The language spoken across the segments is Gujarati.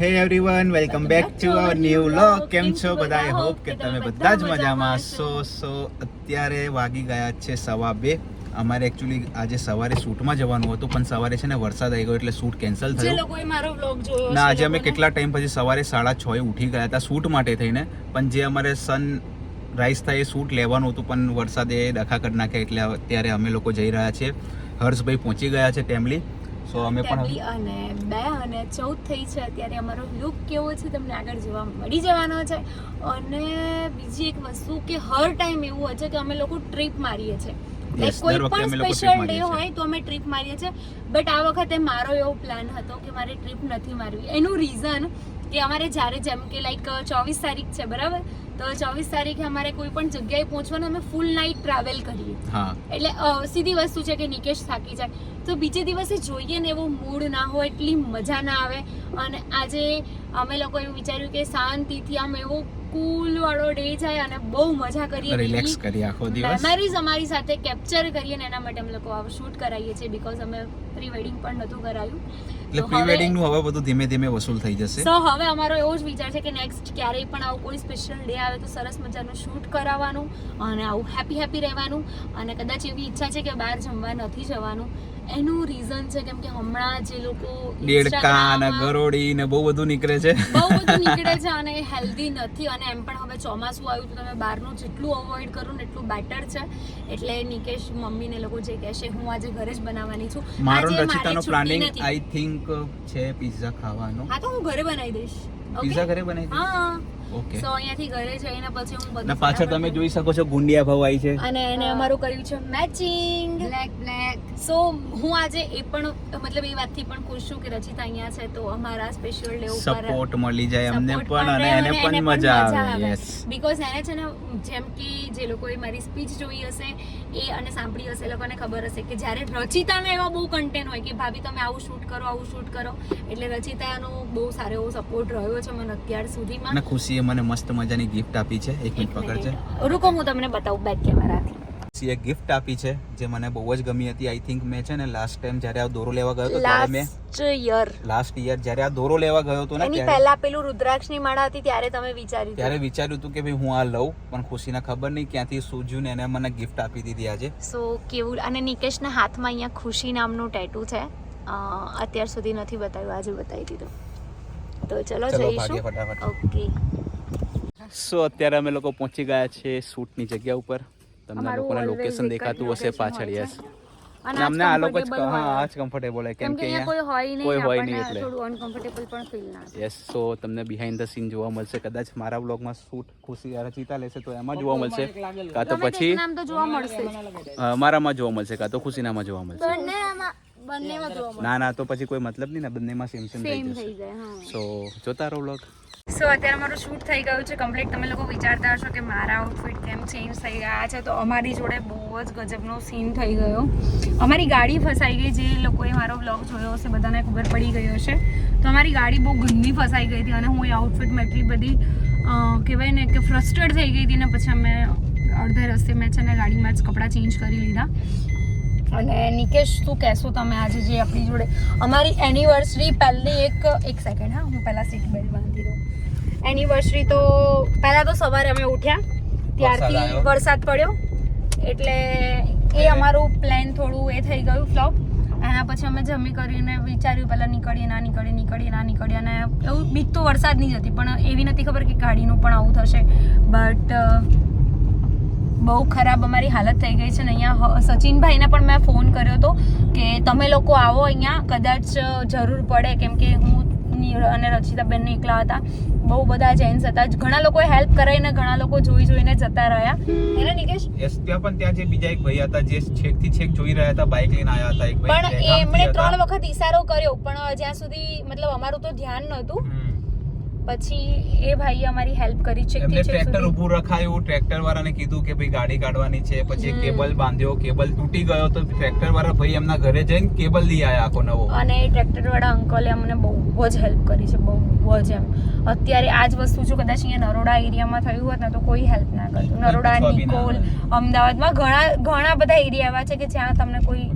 હે everyone, welcome back to our new vlog. કેમ છો બધા? આઈ હોપ કે તમે બધા જ મજામાં છો. અત્યારે વાગી ગયા છે 2:15. અમારે એકચ્યુઅલી આજે સવારે શૂટમાં જવાનું હતું, પણ સવારે છે ને વરસાદ આવી ગયો એટલે શૂટ કેન્સલ થયું. જે લોકોએ મારો વ્લોગ જોયો ના, આજે અમે કેટલા ટાઈમ પછી સવારે 6:30 ઉઠી ગયા હતા શૂટ માટે થઈને, પણ જે અમારે સન રાઈઝ થાય એ શૂટ લેવાનું હતું, પણ વરસાદે ડખા કરી નાખ્યા એટલે અત્યારે અમે લોકો જઈ રહ્યા છીએ. હર્ષભાઈ પહોંચી ગયા છે ટેમલી. સો અમે પણ અને 2 અને 14 થઈ છે. અત્યારે અમારો લુક કેવો છે તમને આગળ જોવા મળી જવાનો છે. અને બીજી એક વસ્તુ કે હર ટાઈમ એવું હોય છે કે અમે લોકો ટ્રીપ મારીએ છીએ. કોઈ પણ સ્પેશિયલ ડે હોય તો અમે ટ્રીપ મારીએ છીએ, બટ આ વખતે મારો એવો પ્લાન હતો કે મારે ટ્રીપ નથી મારવી. એનું રીઝન કે અમારે જ્યારે જેમ કે લાઈક 24 તારીખ છે, બરાબર? તો 24 તારીખે અમારે કોઈ પણ જગ્યાએ પહોંચવાનું, અમે ફૂલ નાઇટ ટ્રાવેલ કરીએ. એટલે સીધી વસ્તુ છે કે નિકેશ થાકી જાય, તો બીજે દિવસે જોઈએ ને એવો મૂડ ના હોય, એટલી મજા ના આવે. અને આજે અમે લોકો એવું વિચાર્યું કે શાંતિથી આમ એવો કૂલ વાળો ડે જાય અને બહુ મજા કરીએ, રિલેક્સ કરીએ, આખો દિવસ મેમરીઝ અમારી સાથે કેપ્ચર કરીએ ને એના માટે અમે લોકો આ શૂટ કરાવીએ છીએ. બીકોઝ અમે પ્રી વેડિંગ પણ નહોતું કરાયું, એટલે પ્રી વેડિંગ નું હવે બધું ધીમે ધીમે વસૂલ થઈ જશે. સો હવે અમારો એવો જ વિચાર છે કે નેક્સ્ટ ક્યારેય પણ આવું કોઈ સ્પેશિયલ ડે આવે તો સરસ મજાનું શૂટ કરાવવાનું અને આવું હેપી રહેવાનું. અને કદાચ એવી ઈચ્છા છે કે બહાર જમવા નથી જવાનું. એનું રીઝન છે કેમ કે હમણાં જે લોકો દેડકા અને ગરોડી ને બહુ બધું નીકળે છે અને હેલ્ધી નથી. અને એમ પણ હવે ચોમાસું આવ્યું તો તમે બહારનું જેટલું અવોઇડ કરો ને એટલું બેટર છે. એટલે નિકેશ મમ્મી ને લોકો જે કહેશે હું આજે ઘરે જ બનાવવાની છું. મારો રચિતાનો પ્લાનિંગ આઈ થિંક છે પિઝા ખાવાનો. હા, તો હું ઘરે બનાવી દઈશ. પિઝા ઘરે બનાવી દઈશ. હા, ઓકે. સો અહીંયાથી ઘરે જઈને પછી હું બધું પાછળ તમે જોઈ શકો છો ગુંડિયા ભાવ આવી છે, અને એને અમારું કર્યું છે મેચિંગ બ્લેક. સો હું આજે એ પણ મતલબ એ વાતથી પણ ખુશ છું કે રચિતા અહીંયા છે તો અમારા સ્પેશિયલ ડે ઉપર સપોર્ટ મળી જાય અમને પણ અને એને પણ મજા આવે. યસ, બીકોઝ એને છે ને જેમ કે જે લોકોએ મારી સ્પીચ જોઈ હશે એ અને સાંભળી હશે, એ લોકોને ખબર હશે કે જ્યારે રચિતાને એવા બહુ કન્ટેન્ટ હોય કે ભાભી તમે આવું શૂટ કરો, એટલે રચિતાનો બહુ સારો એવો સપોર્ટ રહ્યો છે મને અત્યાર સુધીમાં. અને ખુશીએ મને મસ્ત મજાની ગિફ્ટ આપી છે. એક મિનિટ પકડજે, રૂકો હું તમને બતાવું બેક કેમેરાથી. ખુશીએ ગિફ્ટ આપી છે જે મને બહુ જ ગમી હતી. આઈ થિંક મેં છે ને લાસ્ટ ટાઈમ જ્યારે આ દોરો લેવા ગયો હતો ત્યારે મેં લાસ્ટ યર જ્યારે આ દોરો લેવા ગયો હતો ને એની પહેલા પેલું રુદ્રાક્ષની માળા હતી ત્યારે તમે વિચાર્યું હતું કે ભાઈ હું આ લઉં, પણ ખુશીને ખબર નહીં ક્યાંથી સૂઝ્યું ને એને મને ગિફ્ટ આપી દીધી આજે. સો કેવું. અને નિકેશના હાથમાં અહીંયા ખુશી નામનું ટેટુ છે. અત્યાર સુધી નથી બતાવ્યું, આજે બતાવી દીધું. તો ચલો જઈશું ફટાફટ. ઓકે. સો અત્યારે અમે લોકો પહોંચી ગયા છે શૂટની જગ્યા ઉપર. તમને લોકોને લોકેશન દેખાતું હશે પાછળ. યસ, અને અમને આ લોકો જ આ જ કમ્ફર્ટેબલ હોય કેમ કે અહીંયા કોઈ હોય નહીં એટલે થોડું અનકમ્ફર્ટેબલ પણ ફીલ ના થાય. યસ, સો તમને બિહાઇન્ડ ધ સીન જોવા મળશે. કદાચ મારા વ્લોગમાં શૂટ ખુશી રચિતા લેશે તો એમાં જોવા મળશે, કાં તો પછી નામ તો જોવા મળશે, મારામાં જોવા મળશે, કાં તો ખુશીનામાં જોવા મળશે. બંનેમાં જોવા મળશે. ના તો પછી કોઈ મતલબ નહીં ને, બંનેમાં સેમ થઈ જશે. સો જોતા રહો વ્લોગ. સો અત્યારે અમારું શૂટ થઈ ગયું છે કમ્પ્લીટ. તમે લોકો વિચારતા હશો કે મારા આઉટફિટ કેમ ચેન્જ થઈ ગયા છે, તો અમારી જોડે બહુ જ ગજબનો સીન થઈ ગયો. અમારી ગાડી ફસાઈ ગઈ. જે લોકોએ મારો વ્લોગ જોયો હશે બધાને ખબર પડી ગયો હશે. તો અમારી ગાડી બહુ ગંદી ફસાઈ ગઈ હતી અને હું એ આઉટફિટમાં એટલી બધી કહેવાય ને કે ફ્રસ્ટ્રેટ થઈ ગઈ હતી ને પછી અમે અડધે રસ્તે મેં છે ને ગાડીમાં જ કપડાં ચેન્જ કરી લીધા. અને નિકેશ શું કહેશો તમે આજે જે આપણી જોડે અમારી એનિવર્સરી પહેલી એક સેકન્ડ, હા હું પહેલાં સીટ બેલ્ટ બાંધી દઉં. એનિવર્સરી તો પહેલાં તો સવારે અમે ઉઠ્યા ત્યારથી વરસાદ પડ્યો એટલે એ અમારું પ્લાન થોડું એ થઈ ગયું ફ્લોપ. એના પછી અમે જમી કરીને વિચાર્યું પહેલાં નીકળીએ અને એવું બીક તો વરસાદની જ હતી, પણ એવી નથી ખબર કે ગાડીનું પણ આવું થશે. બટ બહુ ખરાબ અમારી હાલત થઈ ગઈ છે ને. અહીંયા સચિનભાઈને પણ મેં ફોન કર્યો હતો કે તમે લોકો આવો અહીંયા, કદાચ જરૂર પડે, કેમ કે હું અને રચિતાબેન એકલા હતા. બહુ બધા જેન્ટ્સ હતા, ઘણા લોકોએ હેલ્પ કરાવીને ઘણા લોકો જોઈને જતા રહ્યા. એને નિકેશ ત્યાં જે બીજા એક ભાઈ હતા જે છેકથી છેક જોઈ રહ્યા હતા, બાઇક લઈને આવ્યા હતા. એક ભાઈ પણ એમણે 3 વખત ઈશારો કર્યો પણ જ્યાં સુધી મતલબ અમારું તો ધ્યાન નહોતું. પછી એ ભાઈએ અમારી હેલ્પ કરી છે. એમને ટ્રેક્ટર ઊભું રખાયું, ટ્રેક્ટર વાળાને કીધું કે ભાઈ ગાડી કાઢવાની છે, પછી કેબલ બાંધ્યો, કેબલ તૂટી ગયો તો ટ્રેક્ટર વાળા ભાઈ એમના ઘરે જઈને કેબલ લઈ આવ્યા આખો નવો. અને ટ્રેક્ટર વાળા અંકલે અમને બહુ જ હેલ્પ કરી છે, બહુ જ એમ. અત્યારે આ જ વસ્તુ જો કદાચ અહીંયા નરોડા એરિયામાં થયું હોત ને તો કોઈ હેલ્પ ના કરતું. નરોડા, નિકોલ, અમદાવાદમાં ઘણા બધા એરિયા એવા છે કે જ્યાં તમને કોઈ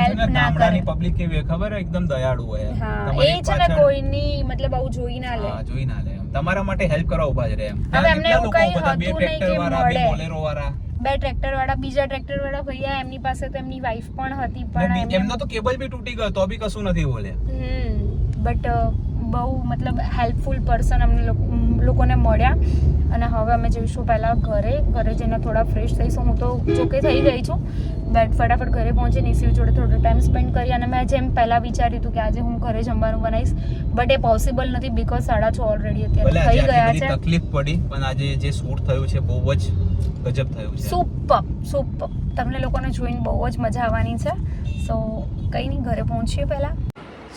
હેલ્પ ના કરે. પબ્લિક કેવી ખબર એકદમ દયાળુ હોય. હા એ છે ને, કોઈની મતલબ આવું જોઈ ના લે. જોઈ ના લે, તમારા માટે હેલ્પ કરવા ઉભા જ રહે. હવે એમને એવું કઈ હતું નહીં કે મળે. બોલેરો વાળા, 2 ટ્રેક્ટર વાળા, બીજા ટ્રેક્ટર વાળા ભૈયા, એમની પાસે તો એમની વાઈફ પણ હતી, પણ એમનો તો કેબલ બી તૂટી ગયો તો બી કશું નથી બોલ્યા. બટ બહુ મતલબ હેલ્પફુલ પર્સન અમને લોકોને મળ્યા. અને હવે અમે જઈશું પહેલાં ઘરે જઈને થોડા ફ્રેશ થઈશું. હું તો જોકે થઈ ગઈ છું, બટ ફટાફટ ઘરે પહોંચી નિશિવ જોડે થોડો ટાઈમ સ્પેન્ડ કરી. અને મેં જેમ પહેલાં વિચાર્યું હતું કે આજે હું ઘરે જમવાનું બનાવીશ, બટ એ પોસિબલ નથી બીકોઝ 6:30 ઓલરેડી અત્યારે થઈ ગયા છે. તકલીફ પડી, પણ આજે જે શૂટ થયું છે બહુ જ ગજબ થયું છે. સુપર. તમને લોકોને જોઈને બહુ જ મજા આવવાની છે. સો કંઈ નહીં, ઘરે પહોંચીએ પહેલાં.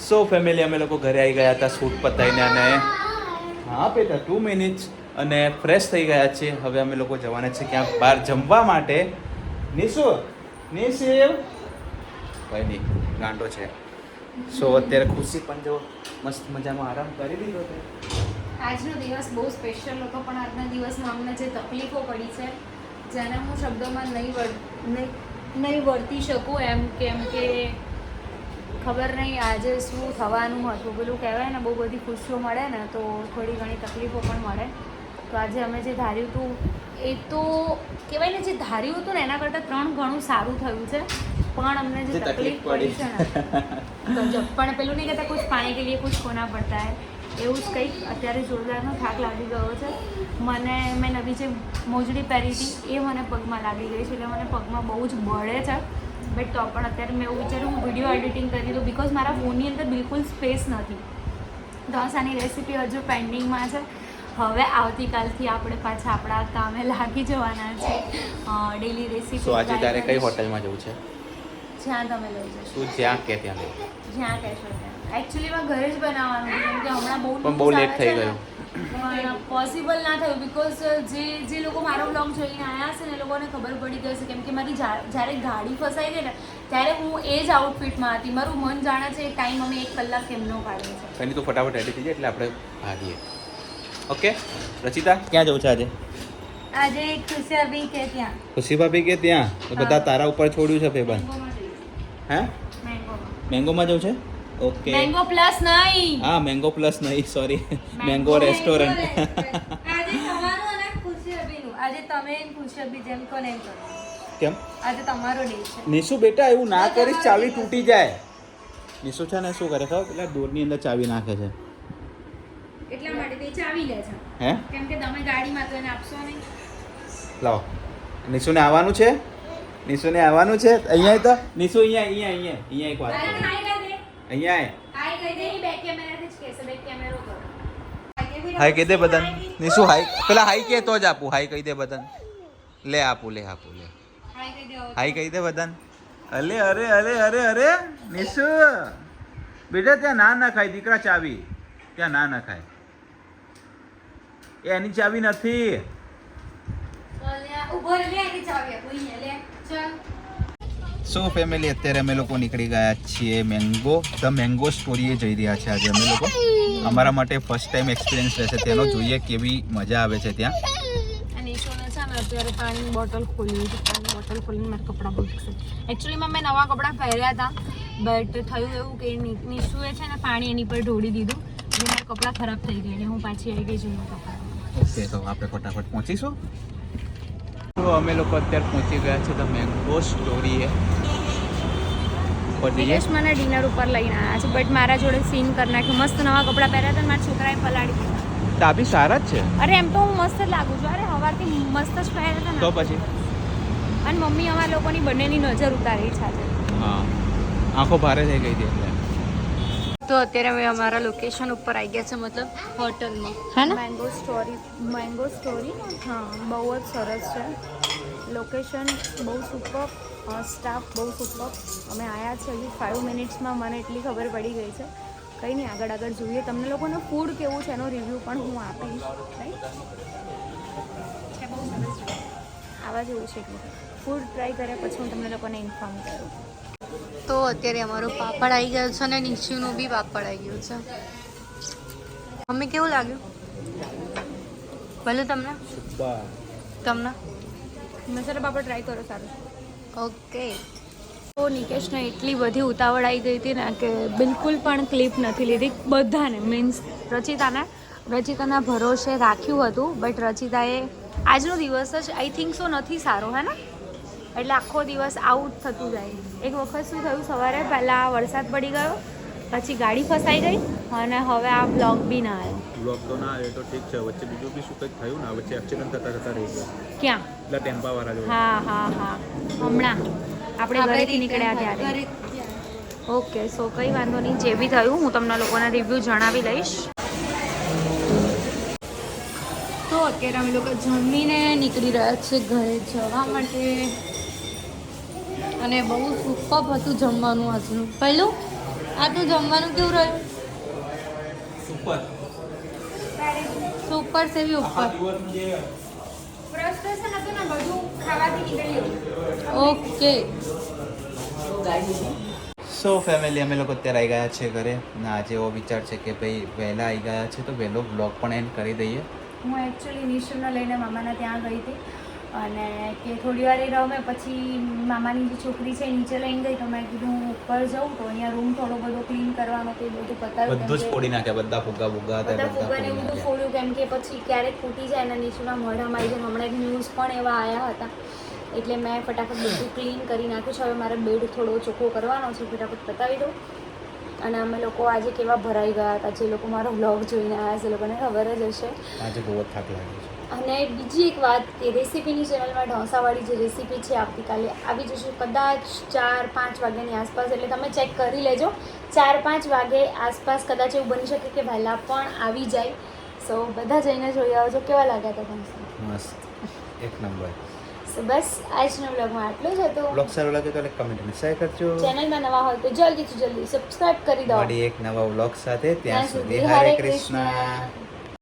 સો ફેમિલી, અમે લોકો ઘરે આવી ગયા હતા શૂટ પતાવીને, અને હા બેટા 2 મિનિટ્સ, અને ફ્રેશ થઈ ગયા છે. હવે અમે લોકો જવાના છે ક્યાંક બહાર જમવા માટે. નિશિવ ભાઈ નહીં, ગાંડો છે. સો અત્યારે ખુશી પણ જો મસ્ત મજાનો આરામ કરી લીધો છે. આજનો દિવસ બહુ સ્પેશિયલ હતો, પણ આજના દિવસમાં અમને જે તકલીફો પડી છે જેને હું શબ્દોમાં નહીં વર્તી શકું એમ, કેમ કે ખબર નહીં આજે શું થવાનું હતું. પેલું કહેવાય ને, બહુ બધી ખુશીઓ મળે ને તો થોડી ઘણી તકલીફો પણ મળે. તો આજે અમે જે ધાર્યું હતું એ તો કહેવાય ને, જે ધાર્યું હતું ને એના કરતાં 3 ગણું સારું થયું છે. પણ અમને જે તકલીફ પડી છે ને ગજબ. પણ પેલું નહીં કહેતા કુછ પાને કે લીએ કુછ ખોના પડતા હે, એવું જ કંઈક. અત્યારે જોરદારનો થાક લાગી ગયો છે મને. મેં નવી જે મોજડી પહેરી હતી એ મને પગમાં લાગી ગઈ છે, એટલે મને પગમાં બહુ જ બળે છે. બટ તો પણ અત્યારે મેં એવું વિચાર્યું હું વિડીયો એડિટિંગ કરી દઉં, બિકોઝ મારા ફોનની અંદર બિલકુલ સ્પેસ નથી. ઢોસાની રેસીપી હજુ પેન્ડિંગમાં છે. હવે આવતીકાલથી આપણે પાછા આપણા કામે લાગી જવાના છે. Daily recipe. સો આજે તારે કઈ હોટલમાં જવું છે? જ્યાં તમે લઈ જશો. શું જ્યાં કે ત્યાં લઈ? જ્યાં કહેશો ત્યાં. એકચ્યુઅલીમાં ઘરે જ બનાવવાનું છે, કેમ કે હમણાં બહુ લેટ થઈ ગયું. પણ પોસિબલ ના થયું બીકોઝ જે લોકો મારો બ્લોગ જોઈને આવ્યા છે ને એ લોકોને ખબર પડી ગઈ છે, કેમ કે મારી જ્યારે ગાડી ફસાઈ ગઈ ને ત્યારે હું એ જ આઉટફિટમાં હતી. મારું મન જાણે છે એ ટાઈમ અમે 1 કલાક કેમનો કાઢ્યો છે. કંઈ તો ફટાફટ રેડી થઈ જાય એટલે આપણે ભાગીએ. ઓકે રચિતા, ક્યાં જવું છે આજે? આજે ખુશી ભાભી કે ત્યાં. ખુશી ભાભી કે ત્યાં? તો બધા તારા ઉપર છોડ્યું છે ફેબન. હે? મેંગોમાં જવું છે? ઓકે. મેંગો પ્લસ નહીં. હા, મેંગો પ્લસ નહીં, સોરી, મેંગો રેસ્ટોરન્ટ. આજે તમારું અને ખુશી ભાભીનું. આજે તમે ખુશી ભાભી જેમ કોને એમ કરો. કેમ? આજે તમારો ડે છે. નિશુ બેટા એવું ના કરીશ, ચાવી તૂટી જાય. નિશુ છે ને શું કરે ખબર? પેલા ડોરની અંદર ચાવી નાખે છે. એટલા માટે તે ચાવી લે છે. હે? કેમ કે તમે ગાડીમાં તો એને આપશો નહીં. લાવો, નિશુને આવવાનું છે. નિશુને આવવાનું છે. અહીંયા તો નિશુ અહીંયા એક વાત. અહીંયા હાય કહી દે. બેક કેમેરાથી જ કહેશે, બેક કેમેરો કરો. હાય કહી દે બદન. નિશુ હાય, પેલા હાય કે તો જ આપું. હાય કહી દે બદન. લે આપું. હાય કહી દે. હાય કહી દે બદન. અરે નિશુ બેટા, ત્યાં ના નખાય દીકરા ચાવી. ત્યાં ના નખાય. એની ચાવી નથી. ઉભો રે, એની ચાવી આપો. અહીંયા લે. ચાલ. સો ફેમિલી, અત્યારે અમે લોકો નીકળી ગયા છીએ ધ મેંગો સ્ટોરીએ જઈ રહ્યા છે આજે અમે લોકો. અમારા માટે ફર્સ્ટ ટાઈમ એક્સપિરિયન્સ રહેશે તેનો. જોઈએ કેવી મજા આવે છે ત્યાં. અને ઈશોને છે ને અત્યારે પાણીની બોટલ ખોલી છે. પાણીની બોટલ ખોલીને મારા કપડાં બગડશે. એકચ્યુઅલીમાં મેં નવા કપડાં પહેર્યા હતા, બટ થયું એવું કે નિશુએ છે ને પાણી એની પર ઢોળી દીધું એટલે મારા કપડાં ખરાબ થઈ ગયા. એટલે હું પાછી આવી ગઈ છું કપડાં. ઓકે, તો આપણે ફટાફટ પહોંચીશું. તો અમે લોકો અત્યારે પહોંચી ગયા છે ધ મેંગો સ્ટોરીએ. દિનેશ મને ડિનર ઉપર લઈને આવ્યા છે, બટ મારા જોડે સીન કરી નાખ્યું. મસ્ત નવા કપડાં પહેર્યા હતા, મારા છોકરાએ પલાળી દીધા. તાબી સારા જ છે. અરે એમ તો હું મસ્ત જ લાગુ છું. અરે સવારથી મસ્ત જ પહેર્યા હતા ને. તો પછી અને મમ્મી અમારા લોકોની બંનેની નજર ઉતારી છે આજે. હા, આંખો ભારે થઈ ગઈ હતી એટલે. તો અત્યારે અમે અમારા લોકેશન ઉપર આવી ગયા છે, મતલબ હોટલમાં. હા ને? Mango story. હા, બહુ જ સરસ છે લોકેશન. બહુ સુપર. સ્ટાફ બહુ સુપર. અમે આવ્યા છે હજી 5 મિનિટ્સમાં. મને એટલી ખબર પડી ગઈ છે. કંઈ નહીં, આગળ જોઈએ. તમને લોકોને ફૂડ કેવું છે એનો રિવ્યૂ પણ હું આપીશ. રાઈટ, બહુ સરસ છે. આવા જેવું છે કે ફૂડ ટ્રાય કર્યા પછી હું તમને લોકોને ઇન્ફોર્મ કરું. તો અત્યારે અમારો પાપડ આવી ગયો છે અને નિશુનું બી પાપડ આવી ગયું છે. મમ્મી કેવું લાગ્યું? ભલે તમને તમને મસાલા પાપડ ટ્રાય કરો સારું. ઓકે તો નિકેશને એટલી બધી ઉતાવળ આવી ગઈ હતી ને કે બિલકુલ પણ ક્લિપ નથી લીધી બધાને મીન્સ રચિતાના ભરોસે રાખ્યું હતું બટ રચિતાએ આજનો દિવસ જ આઈ થિંક સો નથી સારો હે ને એટલે આખો દિવસ આઉટ થતું જાય. એક વખત શું થયું સવારે પહેલાં વરસાદ પડી ગયો પછી ગાડી ફસાઈ ગઈ અને હવે આ બ્લોગ બી ના આવ્યો. બ્લોગ તો ના આવે તો ઠીક છે વચ્ચે બીજું બી શું કંઈક થયું ને વચ્ચે એક્સિડન્ટ થતા રહી ગયા. ક્યાં? એટલે ટેમ્પાવાળા જોડે. હા હમણાં આપણે ઘરેથી નીકળ્યા ત્યારે. ઓકે સો કંઈ વાંધો નહીં જે બી થયું હું તમને લોકોના રિવ્યૂ જણાવી લઈશ. તો અત્યારે અમે લોકો જમીને નીકળી રહ્યા છે ઘરે જવા માટે અને બહુ સુપર હતું જમવાનું આજનું. પહેલું આજનું જમવાનું કેવું રહ્યું? સુપર સેવી ઉપર. ફ્રસ્ટ્રેશન હતું ને બધું ખાવાથી નીકળ્યું. ઓકે સો ફેમિલી અમે લોકો અત્યારે આવી ગયા છે ઘરે ને આજે એવો વિચાર છે કે ભાઈ વહેલા આવી ગયા છે તો વહેલો બ્લોગ પણ એન્ડ કરી દઈએ. હું એકચ્યુઅલી નિશુને લઈને મામાના ત્યાં ગઈ હતી અને કે થોડી વાર એ રમે પછી મામાની જે છોકરી છે એ નીચે લઈને ગઈ તો મેં કીધું હું ઉપર જાઉં તો અહીંયા રૂમ થોડો બધો ક્લીન કરવાનો તો એ બધું પતાવ્યું. બધું જ ફોડી નાખ્યા બધા ફુગ્ગા બધા ફુગ્ગાને એવું બધું ફોડ્યું કેમ કે પછી ક્યારેક ફૂટી જાય અને નિશુના મોઢામાં આવી જાય. હમણાં એક ન્યૂઝ પણ એવા આવ્યા હતા એટલે મેં ફટાફટ બધું ક્લીન કરી નાખ્યું છે. હવે મારે બેડ થોડો ચોખ્ખો કરવાનો છે ફટાફટ પતાવી દઉં. અને અમે લોકો આજે કેવા ભરાઈ ગયા હતા જે લોકો મારો વ્લોગ જોઈને આવ્યા છે એ લોકોને ખબર જ હશે. આજે બહુ થાક લાગે છે. અને બીજી એક વાત કે રેસીપીની ચેનલમાં ઢોસાવાળી જે રેસીપી છે આવતીકાલે આવી જશે કદાચ 4-5 વાગ્યાની આસપાસ એટલે તમે ચેક કરી લેજો. 4-5 વાગે આસપાસ કદાચ એવું બની શકે કે વહેલા પણ આવી જાય. સો બધા જઈને જોઈ આવજો કેવા લાગ્યા હતા ઢોસા. મસ્ત એક નંબર. સો બસ આજના બ્લોગમાં આટલું જ હતું. બ્લોગ સારો લાગે તો કમેન્ટ અને શેર કરજો. ચેનલમાં નવા હોય તો જલ્દીથી જલ્દી સબસ્ક્રાઇબ કરી દો. મળીએ એક નવા બ્લોગ સાથે ત્યાં સુધી હરે કૃષ્ણ.